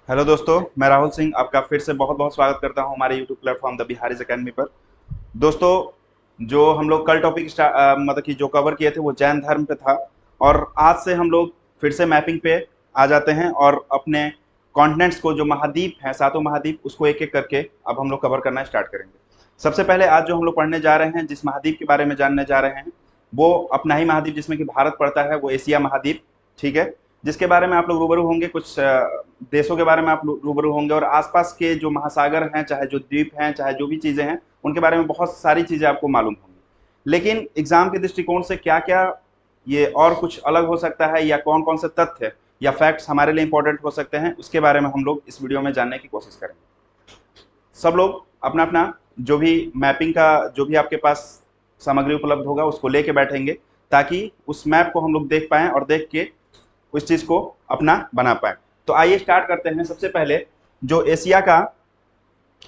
Hello दोस्तों, मैं राहुल सिंह आपका फिर से बहुत बहुत स्वागत करता हूं हमारे YouTube platform the Bihari's academy पर। दोस्तों, जो हम लोग कल टॉपिक मतलब कि जो कवर किए थे वो जैन धर्म पे था। और आज से हम लोग फिर से मैपिंग पे आ जाते हैं और अपने कॉन्टिनेंट्स को, जो महाद्वीप हैं, सातों महाद्वीप, उसको एक एक करके अब हम लोग कवर करना स्टार्ट करेंगे। सबसे पहले आज जो हम लोग पढ़ने जा रहे हैं, जिस महाद्वीप के बारे में जानने जा रहे हैं, वो अपना ही महाद्वीप जिसमें कि भारत पड़ता है, वो एशिया महाद्वीप। ठीक है। जिसके बारे में आप लोग रूबरू होंगे, कुछ देशों के बारे में आप रूबरू होंगे, और आसपास के जो महासागर हैं, चाहे जो द्वीप हैं, चाहे जो भी चीजें हैं, उनके बारे में बहुत सारी चीजें आपको मालूम होंगी। लेकिन एग्जाम के दृष्टिकोण से क्या क्या ये और कुछ अलग हो सकता है, या कौन कौन से तथ्य या फैक्ट्स हमारे लिए इंपॉर्टेंट हो सकते हैं, उसके बारे में हम लोग इस वीडियो में जानने की कोशिश करेंगे। सब लोग अपना अपना जो भी मैपिंग का जो भी आपके पास सामग्री उपलब्ध होगा उसको लेके बैठेंगे, ताकि उस मैप को हम लोग देख पाएं और देख के उस चीज को अपना बना पाए। तो आइए स्टार्ट करते हैं। सबसे पहले जो एशिया का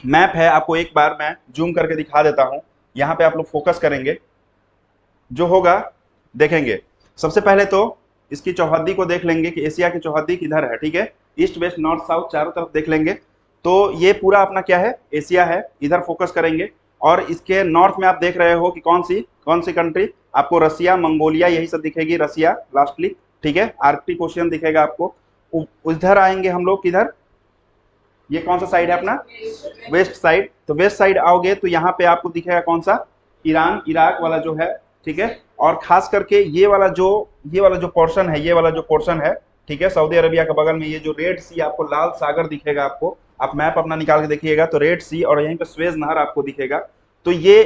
मैप है, आपको एक बार मैं जूम करके दिखा देता हूं। यहां पे आप लोग फोकस करेंगे, जो होगा देखेंगे। सबसे पहले तो इसकी चौहद्दी को देख लेंगे कि एशिया की चौहद्दी किधर है। ठीक है, ईस्ट वेस्ट नॉर्थ साउथ चारों तरफ देख लेंगे। तो ये पूरा अपना क्या है, एशिया है। इधर फोकस करेंगे और इसके नॉर्थ में आप देख रहे हो कि कौन सी कंट्री, आपको रसिया, मंगोलिया, यही सब दिखेगी, रसिया लास्टली। ठीक है, आर्कटिक ओशियन दिखेगा आपको। उधर आएंगे हम लोग किधर, ये कौन सा साइड है अपना, वेस्ट साइड। तो वेस्ट साइड आओगे तो यहाँ पे आपको दिखेगा कौन सा, ईरान इराक वाला जो है। ठीक है, और खास करके ये वाला जो पोर्शन है, ये वाला जो पोर्शन है, ठीक है, सऊदी अरबिया के बगल में ये जो रेड सी, आपको लाल सागर दिखेगा। आपको आप मैप अपना निकाल के देखिएगा तो रेड सी, और यहीं पे स्वेज नहर आपको दिखेगा। तो ये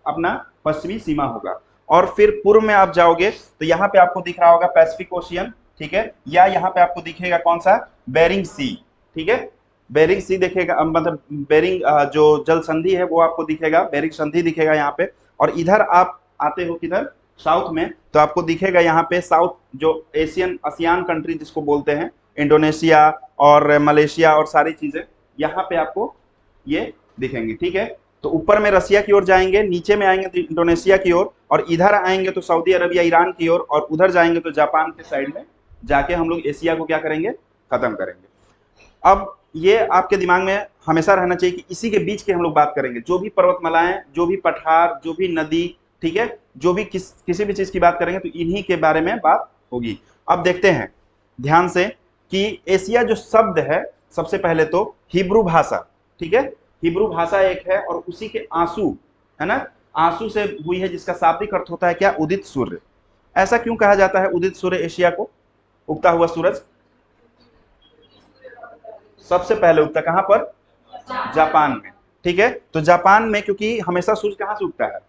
अपना पश्चिमी सीमा होगा। और फिर पूर्व में आप जाओगे तो यहाँ पे आपको दिख रहा होगा पैसिफिक ओशियन। ठीक है, या यहाँ पे आपको दिखेगा कौन सा, बेरिंग सी। ठीक है, बेरिंग सी दिखेगा, मतलब बेरिंग जो जल संधि है वो आपको दिखेगा, बेरिंग संधि दिखेगा यहाँ पे। और इधर आप आते हो किधर, साउथ में, तो आपको दिखेगा यहाँ पे साउथ, जो एशियन आसियान कंट्री जिसको बोलते हैं, इंडोनेशिया और मलेशिया और सारी चीजें यहाँ पे आपको ये दिखेंगी। ठीक है, तो ऊपर में रसिया की ओर जाएंगे, नीचे में आएंगे तो इंडोनेशिया की ओर, और इधर आएंगे तो सऊदी अरबिया ईरान की ओर, और उधर जाएंगे तो जापान के साइड में जाके हम लोग एशिया को क्या करेंगे, खत्म करेंगे। अब ये आपके दिमाग में हमेशा रहना चाहिए कि इसी के बीच की हम लोग बात करेंगे। जो भी पर्वतमालाएं, जो भी पठार, जो भी नदी, ठीक है, जो भी किसी भी चीज की बात करेंगे तो इन्हीं के बारे में बात होगी। अब देखते हैं ध्यान से कि एशिया जो शब्द है, सबसे पहले तो हिब्रू भाषा। ठीक है, हिब्रू भाषा एक है, और उसी के आंसू, है ना, आंसू से हुई है, जिसका शाब्दिक अर्थ होता है क्या, उदित सूर्य। ऐसा क्यों कहा जाता है उदित सूर्य एशिया को, उगता हुआ सूरज? सबसे पहले उगता कहां पर, जापान में। ठीक है, तो जापान में क्योंकि हमेशा सूरज कहां से उगता है,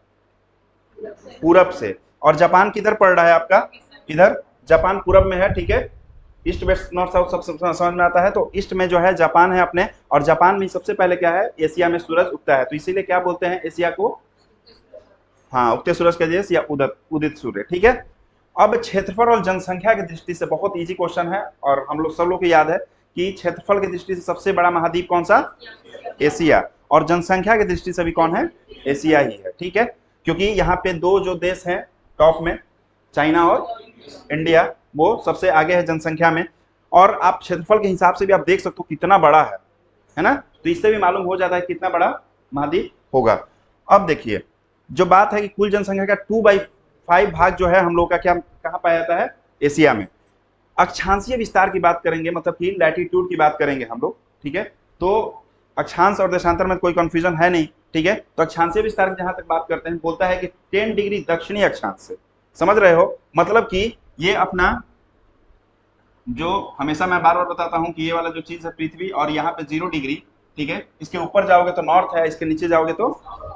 पूरब से। और जापान किधर पड़ रहा है आपका, इधर, जापान पूरब में है। ठीक है, ईस्ट वेस्ट नॉर्थ साउथ सब समझ में आता है। तो ईस्ट में जो है जापान है अपने, और जापान में सबसे पहले क्या है, एशिया में सूरज उगता है। तो इसीलिए क्या बोलते हैं एशिया को, हाँ, उगते सूरज का देश या उदित उदित सूर्य। ठीक है, अब क्षेत्रफल और जनसंख्या की दृष्टि से बहुत इजी क्वेश्चन है, और हम लोग सब लोग को याद है कि क्षेत्रफल की दृष्टि से सबसे बड़ा महाद्वीप कौन सा, एशिया। और जनसंख्या की दृष्टि से भी कौन है, एशिया ही है। ठीक है, क्योंकि यहाँ पे दो जो देश हैं टॉप में, चाइना और इंडिया, वो सबसे आगे है जनसंख्या में। और आप क्षेत्रफल के हिसाब से भी आप देख सकते हो कितना बड़ा है ना। तो इससे भी मालूम हो जाता है कितना बड़ा महाद्वीप होगा। अब देखिए, जो बात है कि कुल जनसंख्या का 2/5 भाग जो है हम लोग का क्या, कहाँ पाया जाता है, एशिया में। अक्षांशीय विस्तार की बात करेंगे, मतलब कि लैटिट्यूड की बात करेंगे हम लोग। ठीक है, तो अक्षांश और देशांतर में कोई कंफ्यूजन है नहीं। ठीक है, तो अक्षांशीय विस्तार की जहां तक बात करते हैं, बोलता है कि 10 डिग्री दक्षिणी अक्षांश से, समझ रहे हो, मतलब कि ये अपना, जो हमेशा मैं बार बार बताता हूं कि ये वाला जो चीज है पृथ्वी, और यहाँ पे 0 डिग्री, ठीक है, इसके ऊपर जाओगे तो नॉर्थ है, इसके नीचे जाओगे तो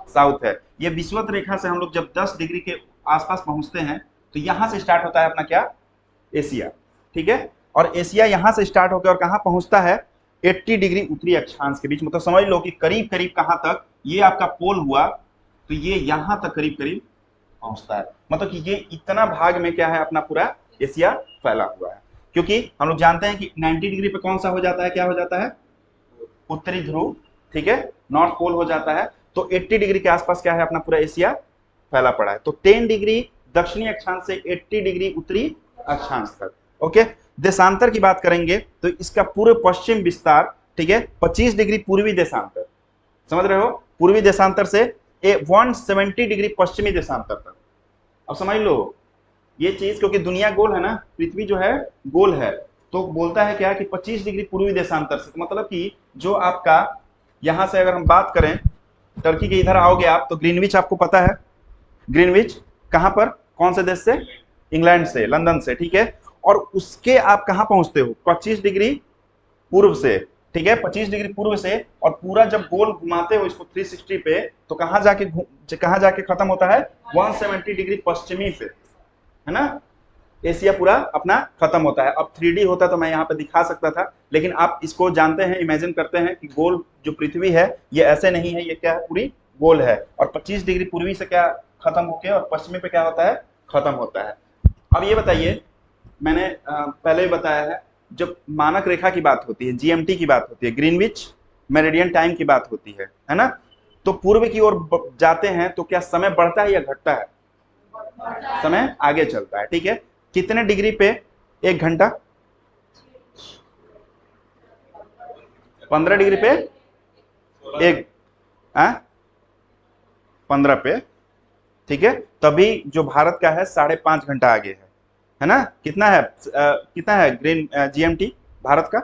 साउथ है। ये विषुवत रेखा से हम लोग जब 10 डिग्री के आसपास पहुंचते हैं, तो यहां से स्टार्ट होता है अपना क्या, एशिया। ठीक है, और एशिया यहां से स्टार्ट होकर और कहां पहुंचता है, 80 डिग्री उत्तरी अक्षांश के बीच। मतलब समझ लो कि करीब करीब कहां तक, ये आपका पोल हुआ, तो ये यहां तक करीब करीब पहुंचता है। मतलब कि ये इतना भाग में क्या है, अपना पूरा एशिया फैला हुआ है। क्योंकि हम लोग जानते हैं कि 90 डिग्री पे कौन सा हो जाता है, क्या हो जाता है, उत्तरी ध्रुव। ठीक है, नॉर्थ पोल हो जाता है। तो 80 डिग्री के आसपास क्या है, अपना पूरा एशिया फैला पड़ा है। तो 10 डिग्री दक्षिणी अक्षांश से 80 डिग्री उत्तरी अक्षांश तक। ओके, देशांतर की बात करेंगे तो इसका पूरे पश्चिम विस्तार, ठीक है, 25 डिग्री पूर्वी देशांतर, समझ रहे हो, पूर्वी देशांतर से 170 डिग्री पश्चिमी देशांतर तक। अब समझ लो ये चीज, क्योंकि दुनिया गोल है ना, पृथ्वी जो है गोल है, तो बोलता है क्या कि 25 डिग्री पूर्वी देशांतर से, तो मतलब कि जो आपका यहां से अगर हम बात करें टर्की के इधर आओगे आप तो ग्रीनविच आपको पता है, ग्रीनविच कहां पर, कौन से देश से, इंग्लैंड से, लंदन से, ठीक है, और उसके आप कहां पहुंचते हो 25 डिग्री पूर्व से, ठीक है, 25 डिग्री पूर्व से, और पूरा जब गोल घुमाते हो इसको 360 पे तो कहां जाके खत्म होता है 170 डिग्री पश्चिमी पे, है ना, एशिया पूरा अपना खत्म होता है। अब 3D होता तो मैं यहाँ पे दिखा सकता था, लेकिन आप इसको जानते हैं, इमेजिन करते हैं कि गोल जो पृथ्वी है ये ऐसे नहीं है, ये क्या है, पूरी गोल है, और 25 डिग्री पूर्वी से क्या खत्म होके और पश्चिमी पे क्या होता है, खत्म होता है। अब ये बताइए, मैंने पहले ही बताया है, जब मानक रेखा की बात होती है, GMT की बात होती है, ग्रीनविच मेरिडियन टाइम की बात होती है ना, तो पूर्व की ओर जाते हैं तो क्या समय बढ़ता है या घटता है, समय आगे चलता है, ठीक है। कितने डिग्री पे 1 घंटा, 15 डिग्री पे एक 15 पे, ठीक है, तभी जो भारत का है 5.5 घंटा आगे है ना, कितना है ग्रीन GMT भारत का,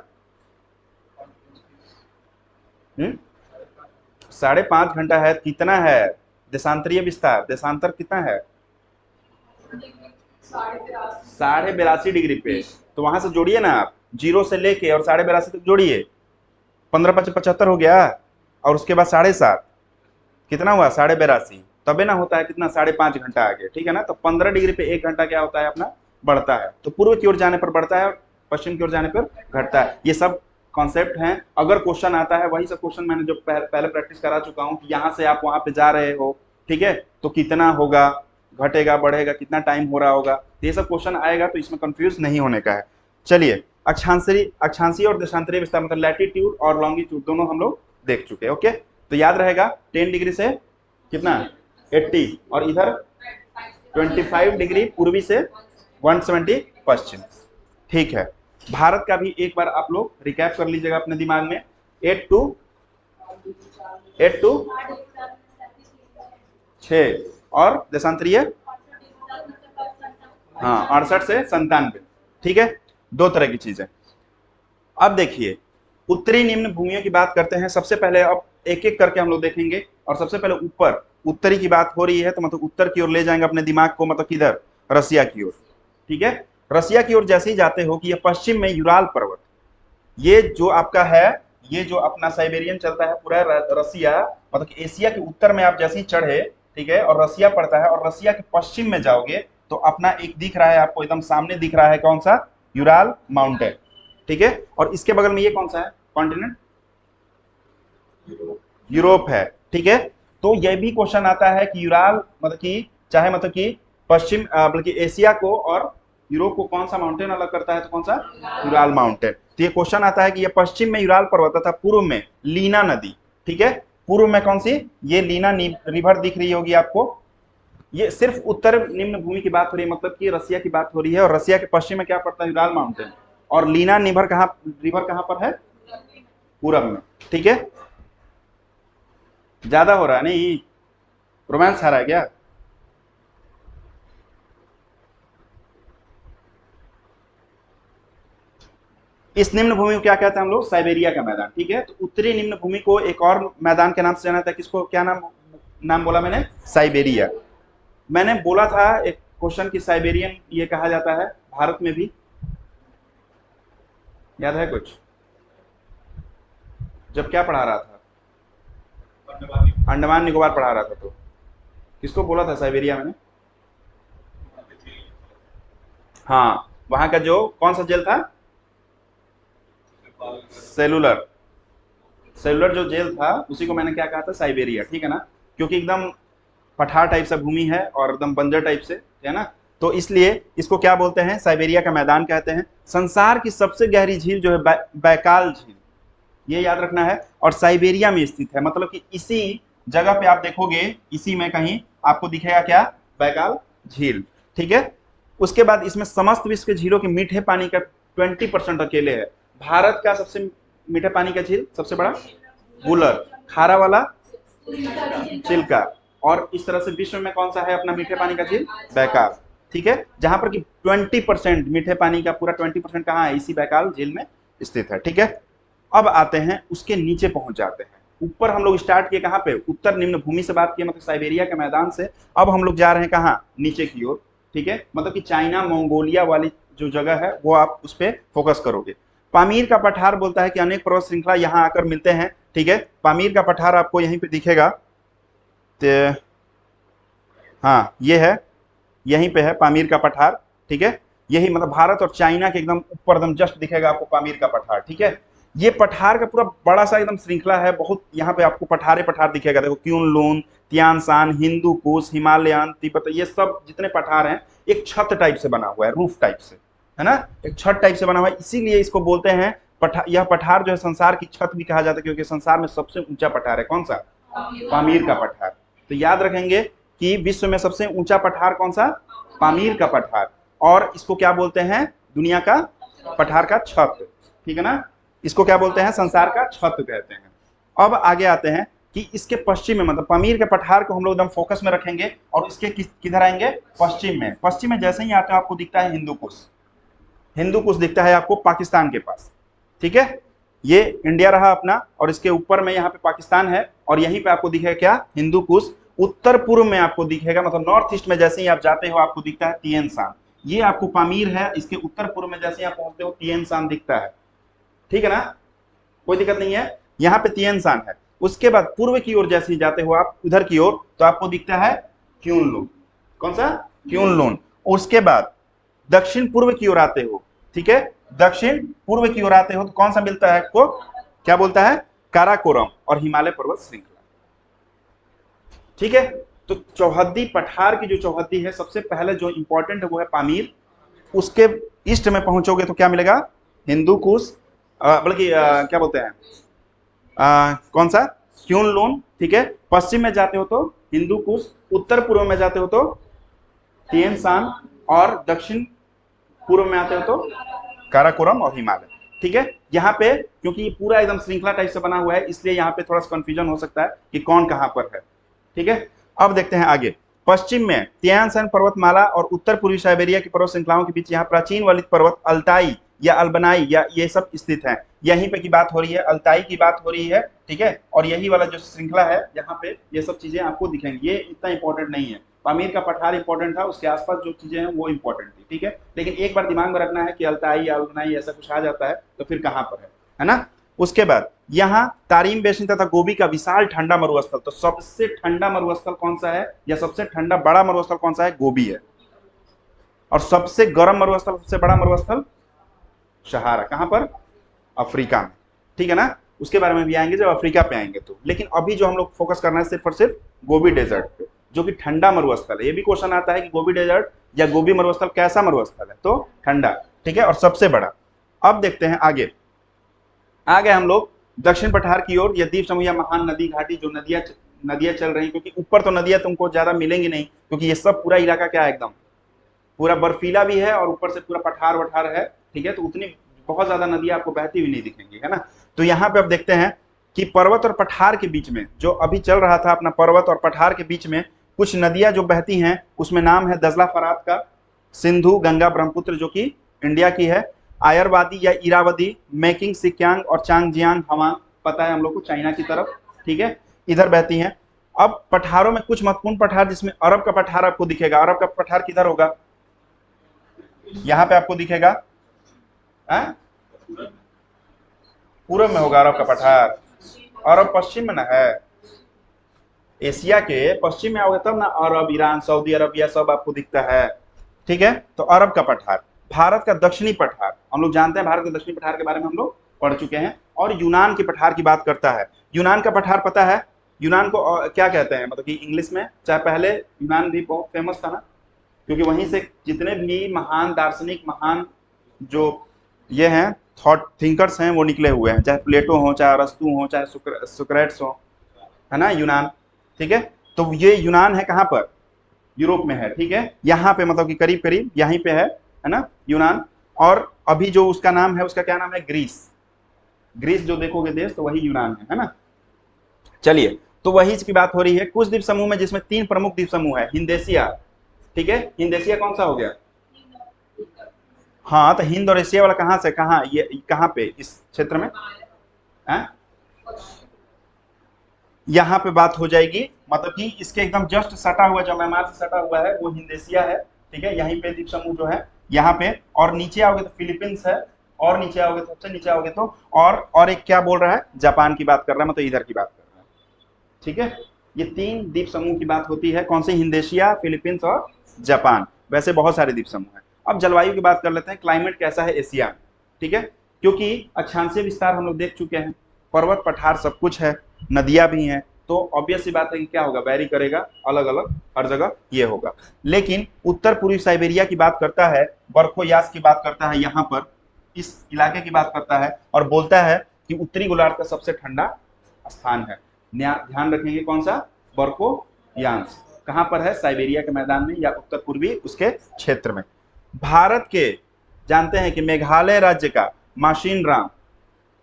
5.5 घंटा है, कितना है देशांतरीय विस्तार, देशांतर कितना है 82.5 डिग्री पे, तो वहां से जोड़िए ना आप, 0 से लेके और 82.5 तक जोड़िए, 15×5 = 75 हो गया, और उसके बाद 7.5 कितना हुआ 82.5, तबे ना होता है कितना 5.5 घंटा आगे, ठीक है ना। तो 15 डिग्री पे 1 घंटा क्या होता है अपना, बढ़ता है, तो पूर्व की ओर जाने पर बढ़ता है, पश्चिम की ओर जाने पर घटता है। ये सब कॉन्सेप्ट हैं, अगर क्वेश्चन आता है वही सब क्वेश्चन मैंने जो पहले प्रैक्टिस करा चुका हूँ कि यहाँ से आप वहां पे जा रहे हो, ठीक है, तो कितना होगा, घटेगा बढ़ेगा, कितना टाइम हो रहा होगा, ये सब क्वेश्चन आएगा, तो इसमें कंफ्यूज नहीं होने का है। चलिए, अक्षांशीय और देशांतरीय विस्तार मतलब लैटिट्यूड और लॉन्गिट्यूड दोनों हम लोग देख चुके हैं, ओके। तो याद रहेगा 10 डिग्री से कितना 80, और इधर 25 डिग्री पूर्वी से 170 पश्चिम, ठीक है। भारत का भी एक बार आप लोग रिकैप कर लीजिएगा अपने दिमाग में, 8 to 6, और देशांतरीय हाँ 68 से 97, ठीक है, 2 तरह की चीजें। अब देखिए उत्तरी निम्न भूमियों की बात करते हैं, सबसे पहले अब एक एक करके हम लोग देखेंगे, और सबसे पहले ऊपर उत्तरी की बात हो रही है तो मतलब उत्तर की ओर ले जाएंगे अपने दिमाग को, मतलब किधर, रसिया की ओर, ठीक है। रसिया की ओर जैसे ही जाते हो कि ये पश्चिम में यूराल पर्वत, ये जो आपका है, ये जो अपना साइबेरियन चलता है पूरा रसिया, मतलब एशिया के उत्तर में आप जैसे ही चढ़े, ठीक है, और रसिया पड़ता है, और रसिया के पश्चिम में जाओगे तो अपना एक दिख रहा है आपको, एकदम सामने दिख रहा है, कौन सा, यूराल माउंटेन, ठीक है, और इसके बगल में ये कौन सा है कॉन्टिनेंट, यूरोप है, ठीक है। तो यह भी क्वेश्चन आता है कि यूराल मतलब कि चाहे मतलब कि पश्चिम बल्कि एशिया को और यूरोप को कौन सा माउंटेन अलग करता है, तो कौन सा, यूराल माउंटेन। तो ये क्वेश्चन आता है कि ये पश्चिम में यूराल पर्वत तथा पूर्व में लीना नदी, ठीक है, पूर्व में कौन सी, ये लीना रिवर दिख रही होगी आपको, ये सिर्फ उत्तर निम्न भूमि की बात हो रही है, मतलब कि रसिया की बात हो रही है, और रसिया के पश्चिम में क्या पड़ता है, यूराल माउंटेन, और लीना रिवर कहाँ पर है, पूरब में, ठीक है। ज्यादा हो रहा है नहीं, रोमांस आ रहा है क्या, इस निम्न भूमि को क्या कहते हैं हम लोग, साइबेरिया का मैदान, ठीक है। तो उत्तरी निम्न भूमि को एक और मैदान के नाम से जाना था, किसको, क्या नाम बोला मैंने, साइबेरिया। मैंने बोला था एक क्वेश्चन की साइबेरियन ये कहा जाता है भारत में भी, याद है कुछ, जब क्या पढ़ा रहा था, अंडमान निकोबार पढ़ा रहा था, तो किसको बोला था साइबेरिया मैंने, हाँ, वहां का जो कौन सा जेल था, सेलुलर जो जेल था उसी को मैंने क्या कहा था, साइबेरिया, ठीक है ना, क्योंकि एकदम पठार टाइप से भूमि है और एकदम बंजर टाइप से, है ना, तो इसलिए इसको क्या बोलते हैं, साइबेरिया का मैदान कहते हैं। संसार की सबसे गहरी झील जो है बैकाल झील, ये याद रखना है, और साइबेरिया में स्थित है, मतलब कि इसी जगह पे आप देखोगे, इसी में कहीं आपको दिखेगा क्या, बैकाल झील, ठीक है। उसके बाद इसमें समस्त विश्व के झीलों के मीठे पानी का 20% अकेले है। भारत का सबसे मीठे पानी का झील सबसे बड़ा बुलर, खारा वाला चिल्का, और इस तरह से विश्व में कौन सा है अपना मीठे पानी का झील? बैकाल। ठीक है, जहां पर कि 20% मीठे पानी का पूरा 20% कहाँ है? इसी बैकाल झील में स्थित है। ठीक है, अब आते हैं उसके नीचे पहुंच जाते हैं। ऊपर हम लोग स्टार्ट किए कहाँ पे? उत्तर निम्न भूमि से बात किए, मतलब साइबेरिया के मैदान से। अब हम लोग जा रहे हैं कहाँ? नीचे की ओर। ठीक है, मतलब कि चाइना मंगोलिया वाली जो जगह है वो आप उस पर फोकस करोगे। पामीर का पठार बोलता है कि अनेक पर्वत श्रृंखला यहाँ आकर मिलते हैं। ठीक है, पामीर का पठार आपको यहीं पे दिखेगा। हाँ, ये है, यहीं पे है पामीर का पठार। ठीक है, यही मतलब भारत और चाइना के एकदम ऊपर एकदम जस्ट दिखेगा आपको पामीर का पठार। ठीक है, ये पठार का पूरा बड़ा सा एकदम श्रृंखला है, बहुत यहाँ पे आपको पठारे पठार दिखेगा। देखो, क्यून लून, Tian Shan, Hindu Kush, Himalayan, Tibet, ये सब जितने पठार हैं एक छत टाइप से बना हुआ है, रूफ टाइप से, है ना, एक छत टाइप से बना हुआ है। इसीलिए इसको बोलते हैं यह पठार जो है संसार की छत भी कहा जाता है, क्योंकि संसार में सबसे ऊंचा पठार है कौन सा? पामीर का पठार। तो याद रखेंगे कि विश्व में सबसे ऊंचा पठार कौन सा? पामीर का पठार। और इसको क्या बोलते हैं? दुनिया का पठार का छत। ठीक है ना, इसको क्या बोलते हैं? संसार का छत कहते हैं। अब आगे आते हैं कि इसके पश्चिम में, मतलब पामीर के पठार को हम लोग एकदम फोकस में रखेंगे और इसके किधर आएंगे? पश्चिम में। पश्चिम में जैसे ही आते हैं आपको दिखता है हिंदू कुश। हिंदू कुश दिखता है आपको पाकिस्तान के पास। ठीक है, ये इंडिया रहा अपना, और इसके ऊपर में यहाँ पे पाकिस्तान है, और यहीं पे आपको दिखेगा क्या? हिंदू कुश। उत्तर पूर्व में आपको दिखेगा, मतलब नॉर्थ ईस्ट में जैसे ही आप जाते हो आपको दिखता है तिएन शान। ये आपको पामीर है, इसके उत्तर पूर्व में जैसे ही आप पहुंचते हो तिएन शान दिखता है। ठीक है ना, कोई दिक्कत नहीं है, यहाँ पे तिएन शान है। उसके बाद पूर्व की ओर जैसे ही जाते हो आप उधर की ओर, तो आपको दिखता है क्यून लून। कौन सा? क्यून लून। उसके बाद दक्षिण पूर्व की ओर आते हो। ठीक है, दक्षिण पूर्व की ओर आते हो तो कौन सा मिलता है आपको? क्या बोलता है? काराकोरम और हिमालय पर्वत श्रृंखला। ठीक है, तो चौहद्दी पठार की जो चौहद्दी है, सबसे पहले जो इंपॉर्टेंट है वो है पामीर। उसके ईस्ट में पहुंचोगे तो क्या मिलेगा? हिंदू कुश, बल्कि क्या बोलते हैं, कौन सा? क्यून लून। ठीक है, पश्चिम में जाते हो तो हिंदू कुश, उत्तर पूर्व में जाते हो तो तिएन शान, और दक्षिण पूर्व में आते हो तो काराकोरम और हिमालय। ठीक है, यहाँ पे क्योंकि ये पूरा एकदम श्रृंखला टाइप से बना हुआ है, इसलिए यहाँ पे थोड़ा सा कंफ्यूजन हो सकता है कि कौन कहाँ पर है। ठीक है, अब देखते हैं आगे। पश्चिम में तियान शान पर्वतमाला और उत्तर पूर्वी साइबेरिया की पर्वत श्रृंखलाओं के बीच यहाँ प्राचीन वलित पर्वत अल्ताई या अल्बनाई या ये सब स्थित है। यहीं पे की बात हो रही है, अल्ताई की बात हो रही है। ठीक है, और यही वाला जो श्रृंखला है यहाँ पे ये सब चीजें आपको दिखेंगी। ये इतना इंपॉर्टेंट नहीं है, पामीर का पठार इंपॉर्टेंट था, उसके आसपास जो चीजें हैं वो इंपॉर्टेंट थी। ठीक है, लेकिन एक बार दिमाग में रखना है कि अल्ताई या अल्बनाई ऐसा कुछ आ जाता है तो फिर कहाँ पर है ना। उसके बाद यहाँ तारीम बेसिन तथा गोबी का विशाल ठंडा मरुस्थल। तो सबसे ठंडा मरुस्थल कौन सा है, या सबसे ठंडा बड़ा मरुस्थल कौन सा है? गोबी है। और सबसे गर्म मरुस्थल, सबसे बड़ा मरुस्थल सहारा। कहां पर? अफ्रीका में। ठीक है ना, उसके बारे में भी आएंगे जब अफ्रीका पे आएंगे तो। लेकिन अभी जो हम लोग फोकस करना है सिर्फ और सिर्फ गोबी डेजर्ट पे, जो कि ठंडा मरुस्थल है। ये भी क्वेश्चन आता है कि गोबी डेजर्ट या गोबी मरुस्थल कैसा मरुस्थल है? तो ठंडा। ठीक है, और सबसे बड़ा। अब देखते हैं आगे। आगे हम लोग दक्षिण पठार की ओर, द्वीप समूह या महान नदी घाटी, जो नदियां चल रही, क्योंकि ऊपर तो नदियां तुमको ज्यादा मिलेंगी नहीं, क्योंकि ये सब पूरा इलाका क्या है? एकदम पूरा बर्फीला भी है और ऊपर से पूरा पठार वठार है। ठीक है, तो उतनी बहुत ज्यादा नदियां आपको बहती हुई नहीं दिखेंगी, है ना। तो यहाँ पे अब देखते हैं कि पर्वत और पठार के बीच में जो अभी चल रहा था अपना, पर्वत और पठार के बीच में कुछ नदियां जो बहती हैं, उसमें नाम है दजला फरात का, सिंधु, गंगा, ब्रह्मपुत्र जो कि इंडिया की है, आयरवादी या इरावदी, मेकिंग, सिक्यांग और चांगजियांग हवा, पता है हम लोग को, चाइना की तरफ। ठीक है, इधर बहती हैं। अब पठारों में कुछ महत्वपूर्ण पठार, जिसमें अरब का पठार आपको दिखेगा। अरब का पठार किधर होगा? यहाँ पे आपको दिखेगा, पूर्व में होगा अरब का पठार। अरब पश्चिम में ना है, एशिया के पश्चिम में आओगे तब ना अरब, ईरान, सऊदी अरबिया सब आपको दिखता है। ठीक है, तो अरब का पठार। भारत का दक्षिणी पठार, हम लोग जानते हैं भारत के दक्षिणी पठार के बारे में हम लोग पढ़ चुके हैं। और यूनान के पठार की बात करता है। यूनान का पठार पता है? यूनान को क्या कहते हैं, मतलब कि इंग्लिश में, चाहे पहले यूनान भी बहुत फेमस था ना, क्योंकि वहीं से जितने भी महान दार्शनिक, महान जो ये हैं थॉट थिंकर्स हैं, वो निकले हुए हैं, चाहे प्लेटो हो, चाहे अरस्तु हो, चाहे सुक्रेट्स हो, है ना, यूनान। ठीक है, तो ये यूनान है कहाँ पर? यूरोप में है। ठीक है, यहाँ पे मतलब कि करीब करीब यहीं पे है ना यूनान। और अभी जो उसका नाम है, उसका क्या नाम है? ग्रीस। ग्रीस जो देखोगे देश तो वही यूनान है ना। चलिए, तो वही की बात हो रही है। कुछ द्वीप समूह में जिसमें 3 प्रमुख द्वीप समूह है। हिंदेशिया, ठीक है, हिंदेशिया कौन सा हो गया? हाँ, तो हिंद और एशिया वाला कहाँ से कहाँ, ये कहाँ पे इस क्षेत्र में है? यहाँ पे बात हो जाएगी, मतलब कि इसके एकदम जस्ट सटा हुआ, जो म्यांमार से सटा हुआ है वो हिंदेशिया है, ठीक है। यहीं पे द्वीप समूह जो है यहाँ पे, और नीचे आओगे तो फिलीपींस है, और नीचे आओगे तो, सबसे नीचे आओगे तो, और एक क्या बोल रहा है? जापान की बात कर रहा है, मतलब इधर की बात कर रहा है, ठीक है। ये 3 द्वीप समूह की बात होती है। कौन से? हिंदेशिया, फिलीपींस और जापान। वैसे बहुत सारे द्वीप समूह हैं। अब जलवायु की बात कर लेते हैं। क्लाइमेट कैसा है एशिया में, ठीक है, क्योंकि अक्षांशीय विस्तार हम लोग देख चुके हैं, पर्वत पठार सब कुछ है, नदियां भी हैं, तो ऑब्वियस सी बात है कि क्या होगा? वैरी करेगा, अलग अलग हर जगह ये होगा। लेकिन उत्तर पूर्वी साइबेरिया की बात करता है, बर्फोयास की बात करता है, यहाँ पर इस इलाके की बात करता है, और बोलता है कि उत्तरी गोलार्ध का सबसे ठंडा स्थान है। ध्यान रखेंगे कौन सा? बर्फोयांस। कहां पर है? साइबेरिया के मैदान में या उत्तर पूर्वी उसके क्षेत्र में। भारत के जानते हैं कि मेघालय राज्य का माशिन राम,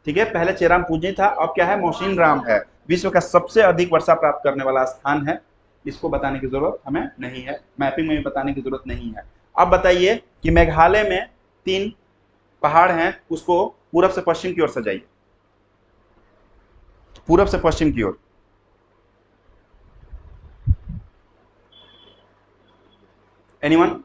ठीक है, पहले चेराम पूंजी था, अब क्या है? मोशिन राम है। विश्व का सबसे अधिक वर्षा प्राप्त करने वाला स्थान है। इसको बताने की जरूरत हमें नहीं है, मैपिंग में भी बताने की जरूरत नहीं है। अब बताइए कि मेघालय में 3 पहाड़ हैं, उसको पूरब से पश्चिम की ओर सजाइए, पूरब से पश्चिम की ओर। एनीवन?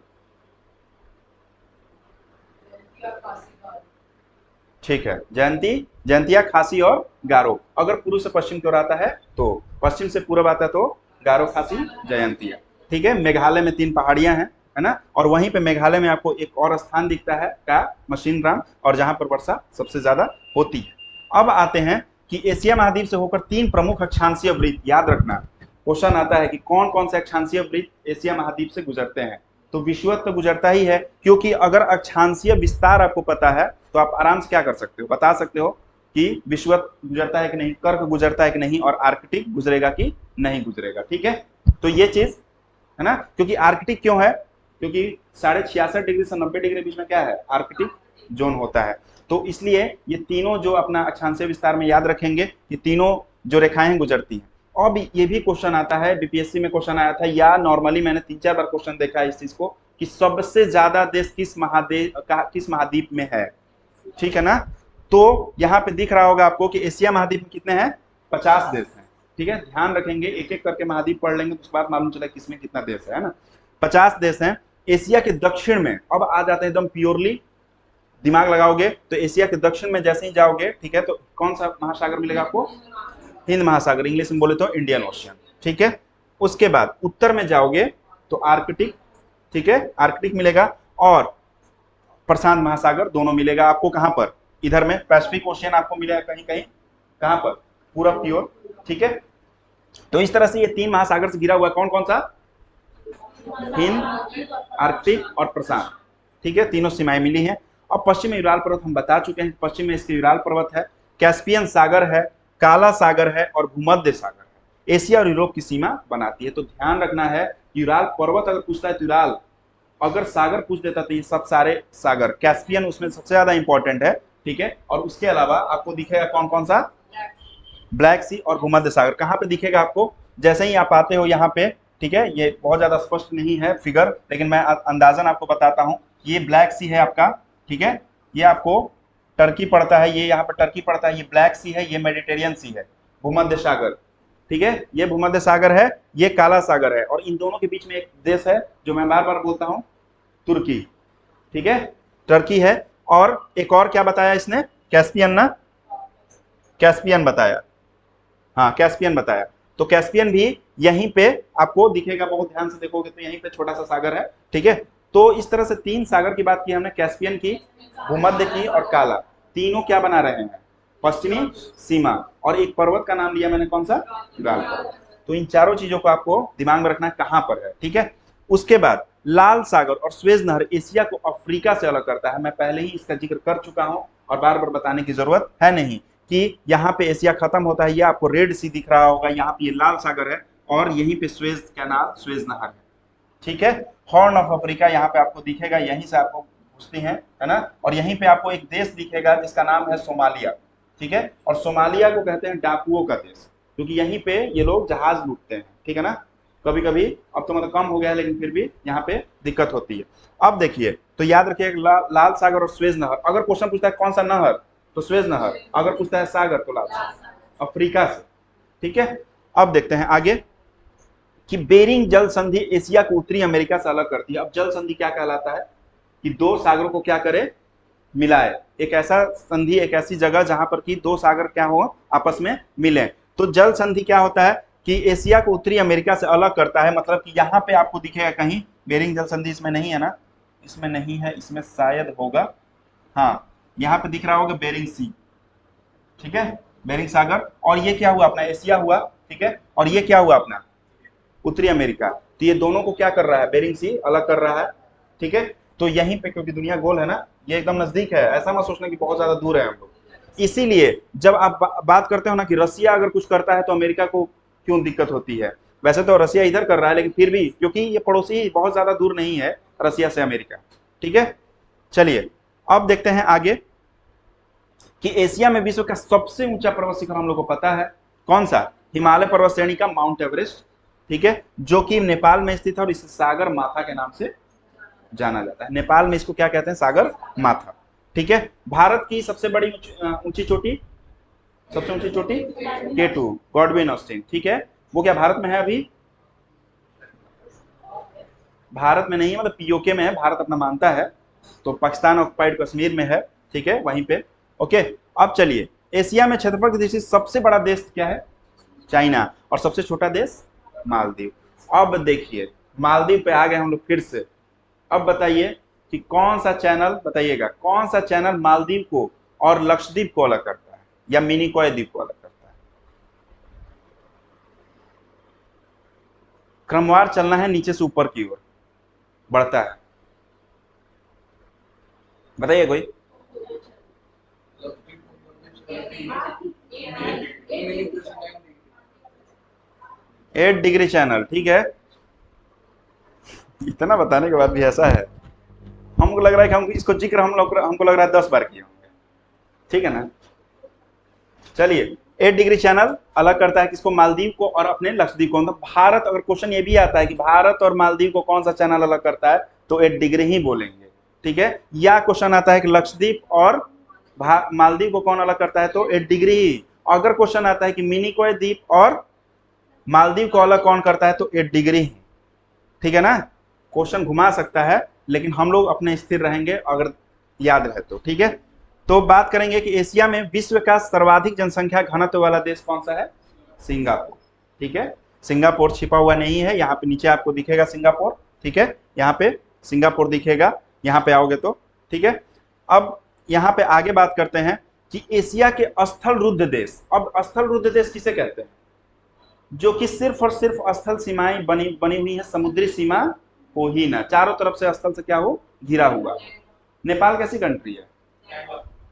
ठीक है, जयंती, जयंतिया, खासी और गारो। अगर पूर्व से पश्चिम की ओर आता है तो, पश्चिम से पूर्व आता है तो गारो, खासी, जयंतिया, ठीक है। मेघालय में 3 पहाड़ियां हैं, है ना, और वहीं पे मेघालय में आपको एक और स्थान दिखता है का मशीन राम, और जहां पर वर्षा सबसे ज्यादा होती है। अब आते हैं कि एशिया महाद्वीप से होकर 3 प्रमुख अक्षांशीय वृत्त, याद रखना क्वेश्चन आता है कि कौन कौन से अक्षांशीय वृत्त एशिया महाद्वीप से गुजरते हैं। तो विषुवत तो गुजरता ही है, क्योंकि अगर अक्षांशीय विस्तार आपको पता है तो आप आराम से क्या कर सकते हो? बता सकते हो कि विषुवत गुजरता है कि नहीं, कर्क गुजरता है कि नहीं, और आर्कटिक गुजरेगा कि नहीं गुजरेगा, ठीक है। तो ये चीज है ना, क्योंकि आर्कटिक क्यों है? क्योंकि 66.5 डिग्री से 90 डिग्री के बीच में क्या है? आर्कटिक जोन होता है। तो इसलिए ये तीनों जो अपना अक्षांशीय विस्तार में याद रखेंगे, ये तीनों जो रेखाएं गुजरती हैं। अब ये भी क्वेश्चन आता है, बीपीएससी में क्वेश्चन आया था, या नॉर्मली मैंने 3-4 बार क्वेश्चन देखा है इस चीज को, कि सबसे ज्यादा देश किस महाद्वीप में है, ठीक है ना। तो यहाँ पे दिख रहा होगा आपको कि एशिया महाद्वीप में कितने हैं? 50 देश हैं, ठीक है। ध्यान रखेंगे, एक एक करके महाद्वीप पढ़ लेंगे तो उसके बाद मालूम चला किसमें कितना देश है ना। 50 देश हैं। एशिया के दक्षिण में, अब आ जाते हैं एकदम प्योरली, दिमाग लगाओगे तो एशिया के दक्षिण में जैसे ही जाओगे, ठीक है, तो कौन सा महासागर मिलेगा आपको? हिंद महासागर, इंग्लिश में बोले तो इंडियन ओशियन, ठीक है। उसके बाद उत्तर में जाओगे तो आर्कटिक, ठीक है, आर्कटिक मिलेगा, और प्रशांत महासागर, दोनों मिलेगा आपको। कहां पर? इधर में पैसिफिक ओशियन आपको मिलेगा कहीं कहीं, कहां पर? पूरब की ओर, ठीक है। तो इस तरह से ये 3 महासागर से घिरा हुआ है। कौन कौन सा? हिंद, आर्कटिक और प्रशांत, ठीक है, तीनों सीमाएं मिली हैं। अब पश्चिम में यूराल पर्वत हम बता चुके हैं, पश्चिम में इसके यूराल पर्वत है, कैस्पियन सागर है, काला सागर है, और भूमध्य सागर है। एशिया और यूरोप की सीमा बनाती है। तो ध्यान रखना है, यूराल पर्वत अगर पूछता है तो यूराल, अगर सागर पूछ देता तो ये सब सारे सागर, कैस्पियन उसमें सबसे ज्यादा इंपॉर्टेंट है, ठीक है। और उसके अलावा आपको दिखेगा कौन कौन सा? ब्लैक सी और भूमध्य सागर। कहाँ पे दिखेगा आपको? जैसे ही आप आते हो यहाँ पे, ठीक है, ये बहुत ज्यादा स्पष्ट नहीं है फिगर, लेकिन मैं अंदाजन आपको बताता हूँ। ये ब्लैक सी है आपका, ठीक है, ये आपको टर्की पड़ता है, ये यहाँ पर टर्की पड़ता है, ये ब्लैक सी है, ये मेडिटेरियन सी है, भूमध्य सागर, ठीक है, ये भूमध्य सागर है, ये काला सागर है, और इन दोनों के बीच में एक देश है जो मैं बार बार बोलता हूँ, तुर्की, ठीक है, टर्की है। और एक और क्या बताया इसने? कैस्पियन ना, कैस्पियन बताया, हाँ कैस्पियन बताया। तो कैस्पियन भी यहीं पे आपको दिखेगा, बहुत ध्यान से देखोगे तो यहीं पे छोटा सा सागर है, ठीक है। तो इस तरह से 3 सागर की बात की हमने, कैस्पियन की, भूमध्य की और काला, तीनों क्या बना रहे हैं? पश्चिमी सीमा। और एक पर्वत का नाम लिया मैंने, कौन सा? यूराल पर्वत। तो इन चारों चीजों को आपको दिमाग में रखना कहां पर है, ठीक है। उसके बाद लाल सागर और स्वेज नहर एशिया को अफ्रीका से अलग करता है। मैं पहले ही इसका जिक्र कर चुका हूं और बार बार बताने की जरूरत है नहीं कि यहाँ पे एशिया खत्म होता है। ये आपको रेड सी दिख रहा होगा, यहाँ पे ये लाल सागर है, और यहीं पे स्वेज कैनाल, स्वेज नहर है, ठीक है। हॉर्न ऑफ अफ्रीका यहाँ पे आपको दिखेगा, यहीं से आपको पूछती हैं, है ना। और यहीं पे आपको एक देश दिखेगा जिसका नाम है सोमालिया, ठीक है। और सोमालिया को कहते हैं डाकुओं का देश, क्योंकि यहीं पे ये लोग जहाज लूटते हैं, ठीक है ना। कभी कभी, अब तो मतलब कम हो गया है, लेकिन फिर भी यहाँ पे दिक्कत होती है। अब देखिए, तो याद रखिए लाल सागर और स्वेज नहर, अगर क्वेश्चन पूछता है कौन सा नहर तो स्वेज नहर, अगर पूछता है सागर तो लाल सागर, अफ्रीका से, ठीक है। अब देखते हैं आगे कि बेरिंग जल संधि एशिया को उत्तरी अमेरिका से अलग करती है। अब जल संधि क्या कहलाता है कि दो सागरों को क्या करे, मिलाए, एक ऐसा संधि, एक ऐसी जगह जहां पर कि दो सागर क्या हो, आपस में मिले। तो जल संधि क्या होता है कि एशिया को उत्तरी अमेरिका से अलग करता है, मतलब कि यहाँ पे आपको दिखेगा कहीं बेरिंग जल संधि, इसमें नहीं है ना, इसमें नहीं है, इसमें शायद होगा, हाँ यहाँ पे दिख रहा होगा बेरिंग सी, ठीक है, बेरिंग सागर। और ये क्या हुआ अपना, एशिया हुआ, ठीक है। और ये क्या हुआ अपना, उत्तरी अमेरिका। तो ये दोनों को क्या कर रहा है, बेरिंग सी अलग कर रहा है, ठीक है। तो यहीं पे, क्योंकि दुनिया गोल है ना, ये एकदम नजदीक है, ऐसा मत सोचना कि बहुत ज्यादा दूर है हम लोग। इसीलिए जब आप बात करते हो ना कि रसिया अगर कुछ करता है तो अमेरिका को क्यों दिक्कत होती है, वैसे तो रसिया इधर कर रहा है, लेकिन फिर भी क्योंकि ये पड़ोसी बहुत ज्यादा दूर नहीं है रसिया से अमेरिका, ठीक है। चलिए अब देखते हैं आगे कि एशिया में विश्व का सबसे ऊंचा पर्वत शिखर हम लोग को पता है, कौन सा, हिमालय पर्वत श्रेणी का माउंट एवरेस्ट, ठीक है, जो कि नेपाल में स्थित है और इसे सागर माथा के नाम से जाना जाता है। नेपाल में इसको क्या कहते हैं, सागर माथा, ठीक है। भारत की सबसे बड़ी ऊंची चोटी, सबसे ऊंची चोटी K2 गॉडविन ऑस्टिन, ठीक है। वो क्या भारत में है, अभी भारत में नहीं है, मतलब पीओके में है, भारत अपना मानता है, तो पाकिस्तान ऑक्युपाइड कश्मीर में है, ठीक है, वहीं पे, ओके। अब चलिए, एशिया में क्षेत्रफल की दृष्टि से सबसे बड़ा देश क्या है, चाइना, और सबसे छोटा देश मालदीव। अब देखिए, मालदीव पे आ गए हम लोग फिर से। अब बताइए कि कौन सा चैनल, बताइएगा कौन सा चैनल मालदीव को और लक्षद्वीप को अलग करता है, या मिनिकॉय द्वीप को अलग करता है। क्रमवार चलना है, नीचे से ऊपर की ओर बढ़ता है, बताइए कोई। 8 डिग्री चैनल, ठीक है। इतना बताने के बाद भी ऐसा है, हमको लग रहा है कि हम इसको जिक्र हमको लग रहा है 10 बार किए होंगे, ठीक है ना। चलिए, 8 डिग्री चैनल अलग करता है किसको, मालदीव को और अपने लक्षद्वीप को। तो भारत, अगर क्वेश्चन ये भी आता है कि भारत और मालदीव को कौन सा चैनल अलग करता है, तो 8 डिग्री ही बोलेंगे, ठीक है। या क्वेश्चन आता है कि लक्षद्वीप और मालदीव को कौन अलग करता है, तो 8 डिग्री ही। अगर क्वेश्चन आता है कि मिनिकॉय द्वीप और मालदीव को अलग कौन करता है, तो 8 डिग्री ही, ठीक है ना। क्वेश्चन घुमा सकता है, लेकिन हम लोग अपने स्थिर रहेंगे अगर याद रहे तो, ठीक है। तो बात करेंगे कि एशिया में विश्व का सर्वाधिक जनसंख्या घनत्व वाला देश कौन सा है, सिंगापुर, ठीक है। सिंगापुर छिपा हुआ नहीं है, यहाँ पे नीचे आपको दिखेगा सिंगापुर, ठीक है, यहाँ पे सिंगापुर दिखेगा, यहाँ पे आओगे तो, ठीक है। अब यहाँ पे आगे बात करते हैं कि एशिया के स्थल रुद्ध देश। अब स्थल रुद्ध देश किसे कहते हैं, जो कि सिर्फ और सिर्फ स्थल सीमाएं बनी बनी हुई है, समुद्री सीमा हो ही ना, चारों तरफ से स्थल से क्या हो, घिरा हुआ। नेपाल कैसी कंट्री है,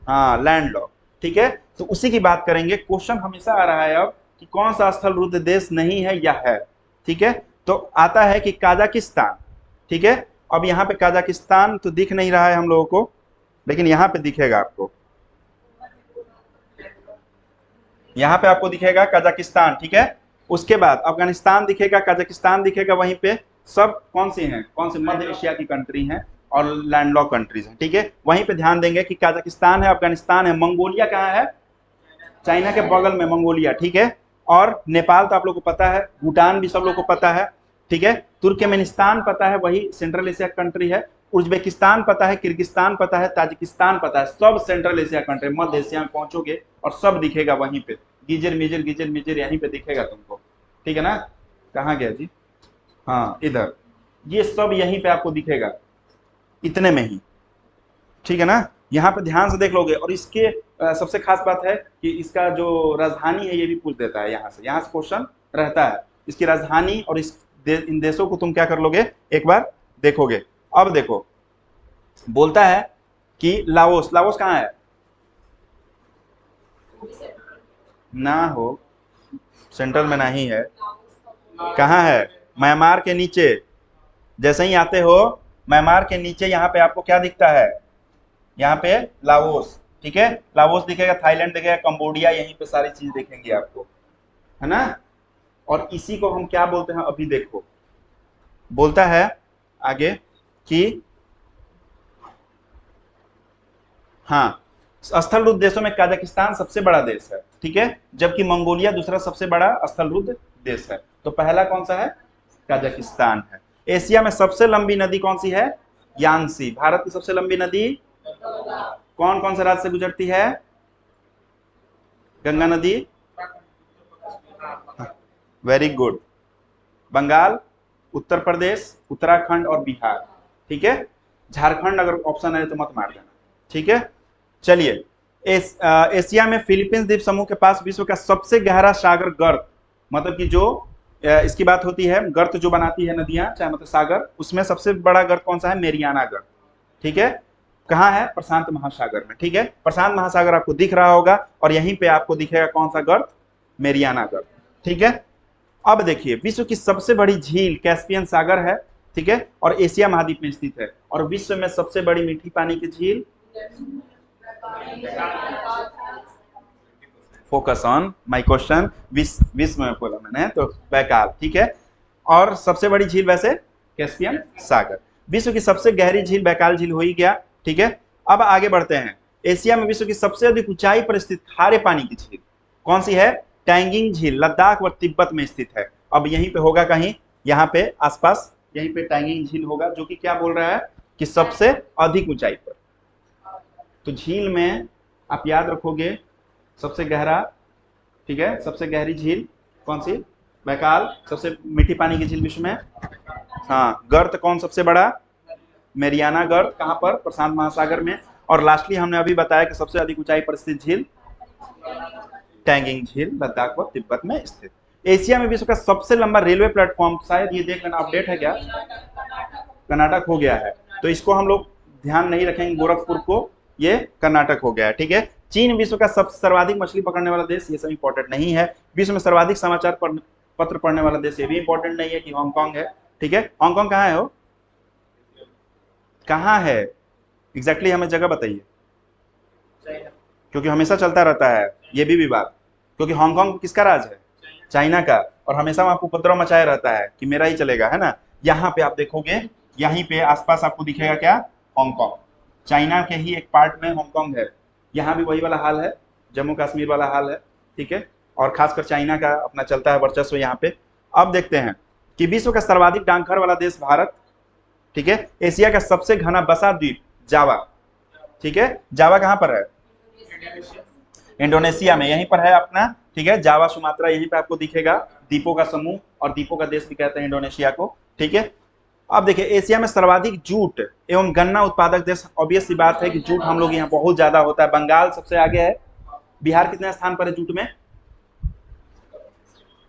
हाँ लैंड लॉक, ठीक है। तो उसी की बात करेंगे। क्वेश्चन हमेशा आ रहा है अब कि कौन सा स्थल रुद्ध देश नहीं है या है, ठीक है। तो आता है कि काजाकिस्तान, ठीक है। अब यहाँ पे काजाकिस्तान तो दिख नहीं रहा है हम लोगों को, लेकिन यहाँ पे दिखेगा आपको, यहाँ पे आपको दिखेगा कजाकिस्तान, ठीक है। उसके बाद अफगानिस्तान दिखेगा, कजाकिस्तान दिखेगा, वहीं पे सब कौन सी हैं, कौन से मध्य एशिया की कंट्री हैं और लैंडलॉक कंट्रीज हैं, ठीक है। वहीं पे ध्यान देंगे कि कजाकिस्तान है, अफगानिस्तान है, मंगोलिया कहाँ है, चाइना के बगल में मंगोलिया, ठीक है। और नेपाल तो आप लोग को पता है, भूटान भी सब लोग को पता है, ठीक है। तुर्कमेनिस्तान पता है, वही सेंट्रल एशिया कंट्री है। उज्बेकिस्तान पता है, किर्गिस्तान पता है, ताजिकिस्तान पता है, सब सेंट्रल एशिया कंट्री, मध्य एशिया में पहुंचोगे और सब दिखेगा वहीं पे, गिजर मिजर यहीं पे दिखेगा तुमको, ठीक है ना। कहाँ गया जी, हाँ इधर, ये सब यहीं पे आपको दिखेगा, इतने में ही, ठीक है ना। यहाँ पे ध्यान से देख लोगे। और इसके सबसे खास बात है कि इसका जो राजधानी है ये भी पूछ देता है, यहाँ से क्वेश्चन रहता है, इसकी राजधानी और इन देशों को तुम क्या कर लोगे, एक बार देखोगे। अब देखो, बोलता है कि लाओस, लाओस कहाँ है ना, हो सेंट्रल में नहीं है, कहाँ है, म्यांमार के नीचे, जैसे ही आते हो म्यांमार के नीचे यहाँ पे आपको क्या दिखता है, यहाँ पे लाओस, ठीक है, लाओस दिखेगा, थाईलैंड दिखेगा, कंबोडिया, यहीं पे सारी चीज देखेंगे आपको, है ना। और इसी को हम क्या बोलते हैं, अभी देखो बोलता है आगे कि हाँ, स्थलरुद्ध देशों में कजाकिस्तान सबसे बड़ा देश है, ठीक है, जबकि मंगोलिया दूसरा सबसे बड़ा स्थलरुद्ध देश है। तो पहला कौन सा है, कजाकिस्तान है। एशिया में सबसे लंबी नदी कौन सी है, यांसी। भारत की सबसे लंबी नदी कौन कौन से राज्य से गुजरती है, गंगा नदी, वेरी गुड, बंगाल, उत्तर प्रदेश, उत्तराखंड और बिहार, ठीक है। झारखंड अगर ऑप्शन है तो मत मार देना, ठीक है। चलिए, एशिया में फिलीपींस द्वीप समूह के पास विश्व का सबसे गहरा सागर गर्त, मतलब कि जो इसकी बात होती है, गर्त जो बनाती है नदियां चाहे मतलब सागर, उसमें सबसे बड़ा गर्त कौन सा है, मेरियाना गर्त, ठीक है। कहाँ है, प्रशांत महासागर में, ठीक है। प्रशांत महासागर आपको दिख रहा होगा और यहीं पे आपको दिखेगा कौन सा गर्त, मेरियाना गर्त, ठीक है। अब देखिए, विश्व की सबसे बड़ी झील कैस्पियन सागर है, ठीक है, और एशिया महाद्वीप में स्थित है। और विश्व में सबसे बड़ी मीठी पानी की झील, फोकस ऑन माय क्वेश्चन, विश्व में बोला मैंने तो बैकाल, ठीक है। और सबसे बड़ी झील वैसे कैस्पियन सागर। विश्व की सबसे गहरी झील बैकाल झील हो ही गया, ठीक है। अब आगे बढ़ते हैं, एशिया में विश्व की सबसे अधिक ऊंचाई पर स्थित खारे पानी की झील कौन सी है, टैंगिंग झील, लद्दाख व तिब्बत में स्थित है। अब यहीं पे होगा कहीं, यहाँ पे आसपास यहीं पे टैंगिंग झील होगा, जो कि क्या बोल रहा है कि सबसे अधिक ऊंचाई पर। तो झील में आप याद रखोगे सबसे गहरा, ठीक है, सबसे गहरी झील कौन सी, बैकाल। सबसे मीठी पानी की झील विश्व में, हाँ, गर्त कौन सबसे बड़ा, मेरियाना गर्त, कहां पर, प्रशांत महासागर में। और लास्टली हमने अभी बताया कि सबसे अधिक ऊंचाई पर स्थित झील टैंगिंग झील, लद्दाख व तिब्बत में स्थित। एशिया में विश्व का सबसे लंबा रेलवे प्लेटफॉर्म, शायद ये देख लेना, अपडेट है क्या, कर्नाटक हो गया है, तो इसको हम लोग ध्यान नहीं रखेंगे, गोरखपुर को, ये कर्नाटक हो गया है, ठीक है। चीन विश्व का सबसे सर्वाधिक मछली पकड़ने वाला देश, ये सब इंपॉर्टेंट नहीं है। विश्व में सर्वाधिक समाचार पत्र पढ़ने वाला देश, ये भी इंपॉर्टेंट नहीं है कि हांगकांग है, ठीक है। हांगकांग कहाँ है, हो कहाँ है एग्जैक्टली, हमें जगह बताइए, क्योंकि हमेशा चलता रहता है ये भी विवाद, क्योंकि हांगकांग किसका राज है, चाइना का, और हमेशा वहां उपद्रव मचाया रहता है कि मेरा ही चलेगा, है ना। यहाँ पे आप देखोगे, यहीं पे आसपास आपको दिखेगा क्या, हांगकांग, चाइना के ही एक पार्ट में हांगकांग है। यहाँ भी वही वाला हाल है, जम्मू कश्मीर वाला हाल है, ठीक है। और खासकर चाइना का अपना चलता है वर्चस्व यहाँ पे। अब देखते हैं कि विश्व का सर्वाधिक डाकघर वाला देश भारत, ठीक है। एशिया का सबसे घना बसा द्वीप जावा, ठीक है, जावा कहाँ पर है, इंडोनेशिया में, यहीं पर है अपना, ठीक है, जावा सुमात्रा, यहीं पे आपको दिखेगा, द्वीपों का समूह, और द्वीपों का देश भी कहते हैं इंडोनेशिया को, ठीक है। अब देखिए, एशिया में सर्वाधिक जूट एवं गन्ना उत्पादक देश, ऑब्वियस सी बात है कि जूट हम लोग यहाँ बहुत ज्यादा होता है, बंगाल सबसे आगे है। बिहार कितने स्थान पर है जूट में,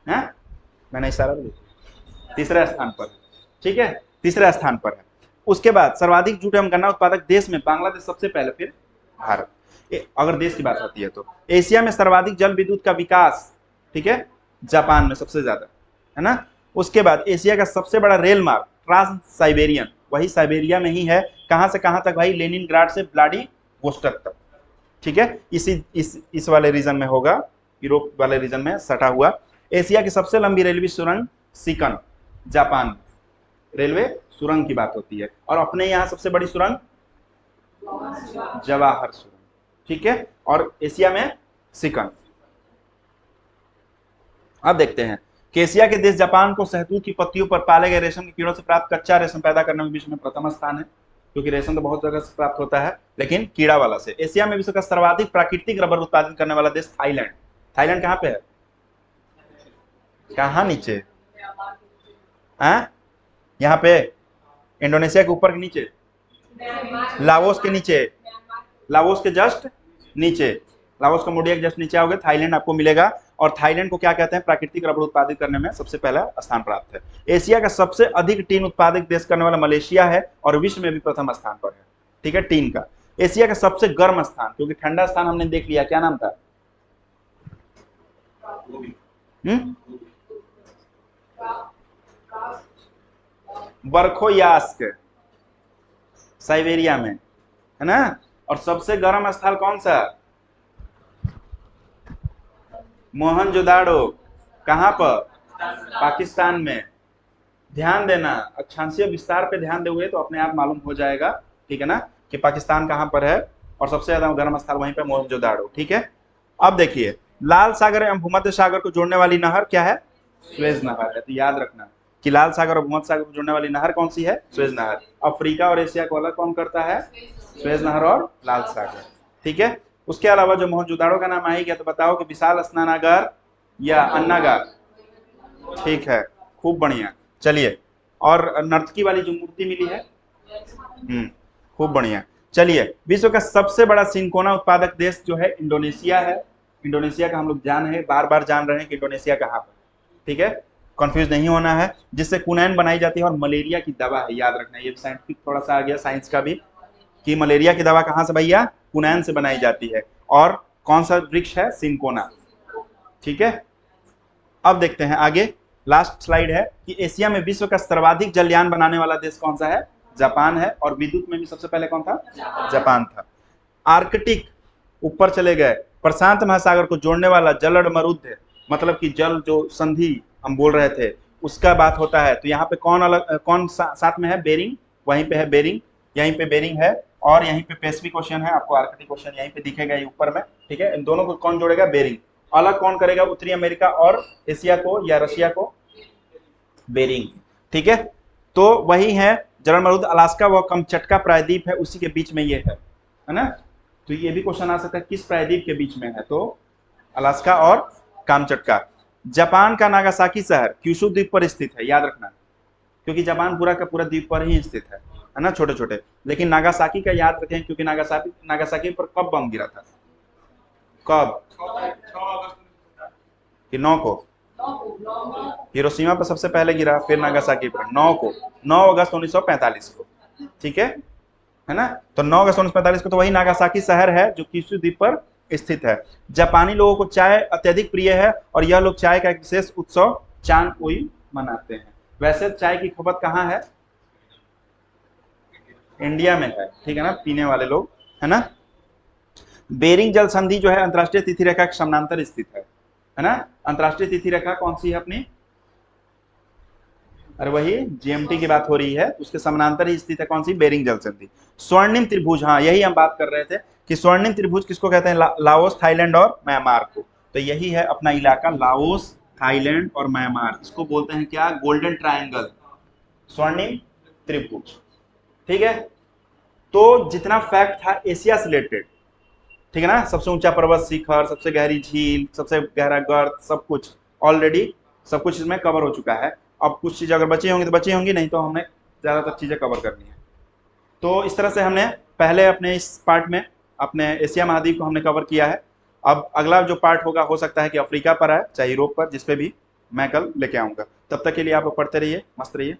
है, मैंने इशारा भी, तीसरे स्थान पर, ठीक है, तीसरे स्थान पर है। उसके बाद सर्वाधिक जूट एवं गन्ना उत्पादक देश में बांग्लादेश सबसे पहले, फिर भारत, अगर देश की बात आती है तो। एशिया में सर्वाधिक जल विद्युत का विकास, ठीक है, जापान में सबसे ज्यादा, है ना। उसके बाद एशिया का सबसे बड़ा रेल मार्ग ट्रांस साइबेरियन, वही साइबेरिया में ही है, कहां से कहां तक भाई, लेनिनग्राड से व्लादिवोस्टोक तक, ठीक है, इस वाले रीजन में होगा, यूरोप वाले रीजन में सटा हुआ। एशिया की सबसे लंबी रेलवे सुरंग सिकन, जापान, रेलवे सुरंग की बात होती है। और अपने यहाँ सबसे बड़ी सुरंग जवाहर सुरंग, ठीक है, और एशिया में सिकन। अब देखते हैं कि एशिया के देश जापान को शहतूत की पत्तियों पर पाले गए रेशम के कीड़ों से प्राप्त कच्चा रेशम पैदा करने में विश्व में प्रथम स्थान है, क्योंकि रेशम तो बहुत जगह से प्राप्त होता है, लेकिन कीड़ा वाला से। एशिया में विश्व का सर्वाधिक प्राकृतिक रबर उत्पादन करने वाला देश थाईलैंड, थाईलैंड कहाँ पे है, कहाँ नीचे, यहाँ पे इंडोनेशिया के ऊपर के नीचे, लाओस के नीचे, लाओस के जस्ट नीचे, लाओस कम्बोडिया के जस्ट नीचे आओगे, थाईलैंड आपको मिलेगा। और थाईलैंड को क्या कहते हैं, प्राकृतिक रबर उत्पादित करने में सबसे पहला स्थान प्राप्त है। एशिया का सबसे अधिक टीन उत्पादक देश करने वाला मलेशिया है, और विश्व में भी प्रथम स्थान पर है, ठीक है, टीन का। एशिया का सबसे गर्म स्थान, क्योंकि ठंडा स्थान हमने देख लिया, क्या नाम था, बरखोयास्क, साइबेरिया में, है ना। और सबसे गर्म स्थल कौन सा? मोहनजोदाड़ो। कहाँ पर? पाकिस्तान में। ध्यान देना, अक्षांशीय विस्तार पे ध्यान दोगे तो अपने आप मालूम हो जाएगा, ठीक है ना, कि पाकिस्तान कहाँ पर है और सबसे ज्यादा गर्म स्थल वहीं पे मोहनजोदाड़ो, ठीक है। अब देखिए, लाल सागर एवं भूमध्य सागर को जोड़ने वाली नहर क्या है? सुएज नहर है। तो याद रखना कि लाल सागर और भूमध्य सागर को जोड़ने वाली नहर कौन सी है? सुएज नहर। अफ्रीका और एशिया को अलग कौन करता है? सुएज नहर और लाल सागर, ठीक है। उसके अलावा जो मोहनजोदाड़ो का नाम आ ही गया, तो बताओ कि विशाल स्नानागार या अन्नागार? ठीक है, खूब बढ़िया। चलिए, और नर्तकी वाली जो मूर्ति मिली है, खूब बढ़िया। चलिए, विश्व का सबसे बड़ा सिंकोना उत्पादक देश जो है इंडोनेशिया है। इंडोनेशिया का हम लोग बार बार जान रहे हैं कि इंडोनेशिया कहाँ पर, ठीक है, कंफ्यूज नहीं होना है। जिससे कुनैन बनाई जाती है और मलेरिया की दवा है, याद रखना। ये साइंटिफिक थोड़ा सा आ गया साइंस का भी, कि मलेरिया की दवा कहाँ से भैया? कुनैन से बनाई जाती है। और कौन सा वृक्ष है? सिंकोना, ठीक है। अब देखते हैं आगे, लास्ट स्लाइड है कि एशिया में विश्व का सर्वाधिक जलयान बनाने वाला देश कौन सा है? जापान है। और विद्युत में भी सबसे पहले कौन था? जापान था। आर्कटिक, ऊपर चले गए, प्रशांत महासागर को जोड़ने वाला जलड मरुद्ध, मतलब कि जल जो संधि हम बोल रहे थे उसका बात होता है। तो यहाँ पे कौन अलग कौन साथ में है? बेरिंग, वहीं पे है बेरिंग, यहीं पे बेरिंग है। और यहीं पे पैसिफिक ओशन है, आपको आर्कटिक ओशन यहीं पे दिखेगा ऊपर में, ठीक है। इन दोनों को कौन जोड़ेगा? बेरिंग। अलग कौन करेगा उत्तरी अमेरिका और एशिया को या रशिया को? बेरिंग, ठीक है। तो वही है जलड मरुद्ध, अलास्का व कमचटका प्रायद्वीप है, उसी के बीच में ये है ना। तो ये भी क्वेश्चन आ सकता है किस प्रायद्वीप के बीच में है? तो अलास्का और कामचटका। जापान का नागासाकी शहर क्यूशु द्वीप पर स्थित है, याद रखना, क्योंकि जापान पूरा का पूरा द्वीप पर ही स्थित है ना, छोटे छोटे। लेकिन नागासाकी का याद रखें, क्योंकि नागासाकी पर कब बम गिरा था? कब? कि 9 को? हिरोशिमा पर सबसे पहले गिरा, फिर नागासाकी पर 9 को, 9 अगस्त 1945 को, ठीक है ना। तो 9 अगस्त 1945 को तो वही नागासाकी शहर है जो क्यूशु द्वीप पर स्थित है। जापानी लोगों को चाय अत्यधिक प्रिय है और यह लोग चाय का एक विशेष उत्सव चान कोई मनाते हैं। वैसे चाय की खपत कहाँ है? इंडिया में है, ठीक है ना, पीने वाले लोग, है ना। बेरिंग जल संधि जो है अंतरराष्ट्रीय तिथि रेखा के समानांतर स्थित है ना। अंतरराष्ट्रीय तिथि रेखा कौन सी है अपनी? अरे वही जीएमटी की बात हो रही है, उसके समानांतर ही स्थित है कौन सी? बेरिंग जल संधि। स्वर्णिम त्रिभुज, हाँ यही हम बात कर रहे थे कि स्वर्णिम त्रिभुज किसको कहते हैं? लाओस, थाईलैंड और म्यांमार को। तो यही है अपना इलाका, लाओस, थाईलैंड और म्यांमार। इसको बोलते हैं क्या? गोल्डन ट्रायंगल, स्वर्णिम त्रिभुज, ठीक है। तो जितना फैक्ट था एशिया से रिलेटेड, ठीक है ना, सबसे ऊंचा पर्वत शिखर, सबसे गहरी झील, सबसे गहरा गर्त, सब कुछ ऑलरेडी सब कुछ इसमें कवर हो चुका है। अब कुछ चीजें अगर बची होंगी तो बची होंगी, नहीं तो हमने ज्यादातर चीजें कवर करनी है। तो इस तरह से हमने पहले अपने इस पार्ट में अपने एशिया महाद्वीप को हमने कवर किया है। अब अगला जो पार्ट होगा हो सकता है कि अफ्रीका पर आए, चाहे यूरोप पर, जिस पे भी मैं कल लेके आऊंगा। तब तक के लिए आप लोग पढ़ते रहिए, मस्त रहिए।